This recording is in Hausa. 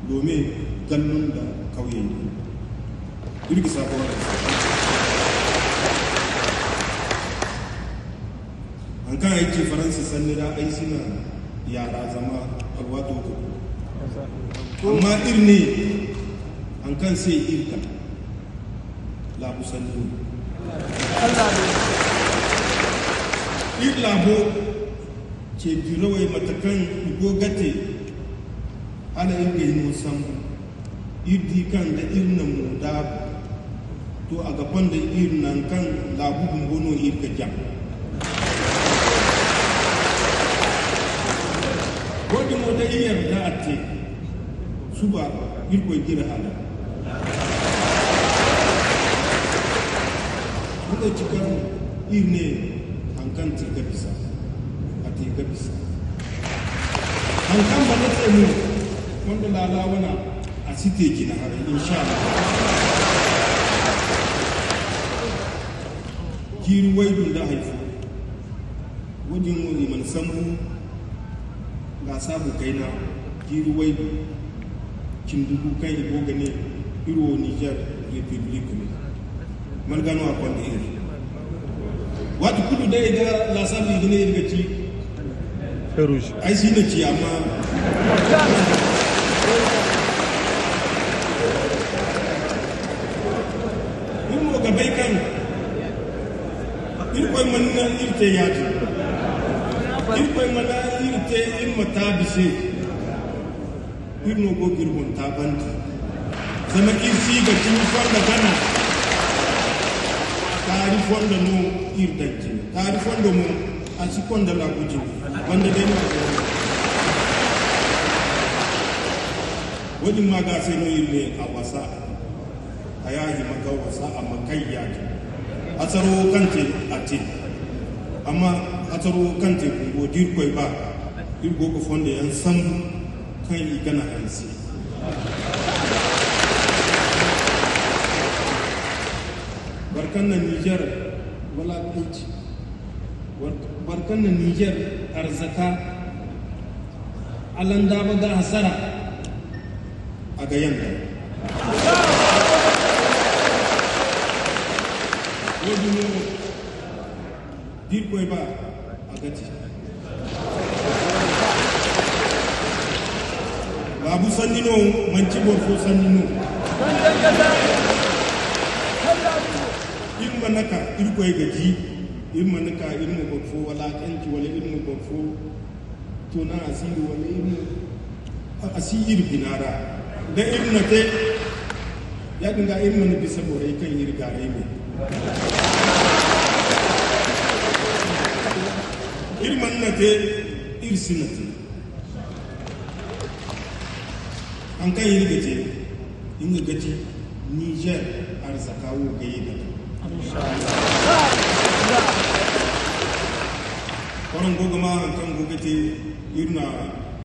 domin gannun da kauye ne irgi sabuwar an kan aiki faransa sannira ai suna yara zama alwato ko amma irne an kan sai irka labu sannu ir labo ce birawai matakan igogate ana irga yi musan irdi kan da irnan mu da to a gaban da irnan kan labu gumbono irga jam wadda mu da iyar da ate su ba irko gira hala muka cikar irne hankan tika bisa a tika bisa hankan ba na tsemu wanda lalawana a site gina har insha Allah jiru waidu da haifu wajen wani man samu ga sabu kaina jiru waidu kin dubu kan ibo gane iro Niger Republic ne man gano a kwanda iri wata kudu da ga la sabu gane irga ci rouge ai shi ne ci amma irmo ga bai kan irko man na irte yaji irko man na irte irma tabise irno go girbon tabanti zama irsi ga cin fonda gana tari fonda no irdanci tari fonda mo a ci fonda la guji wanda dai na wani ma ga sai no irne a wasa ayahi maka wasa amma kai yaji atsaro kante ate amma atsaro kante ko dirko ba dirko ko fonda yan sambu kan igana hansi barkan na Niger wala kuci barkan na Niger arzaka alanda ba ga hasara a ga yanda wani mu dirko ba a gati babu sannino manci borfo sannino in manaka irko ya gaji in manaka ilmu borfo wala kanci wala ilmu borfo to na asiri wala ilmu asiri binara da ilmu te ya dinga ilmu ne bisa borai kan irga ne ilmu na te irsinati an kan yi gaje in ga gaji Niger arzakawo ga yi da kwanan gogama an kan gogate irna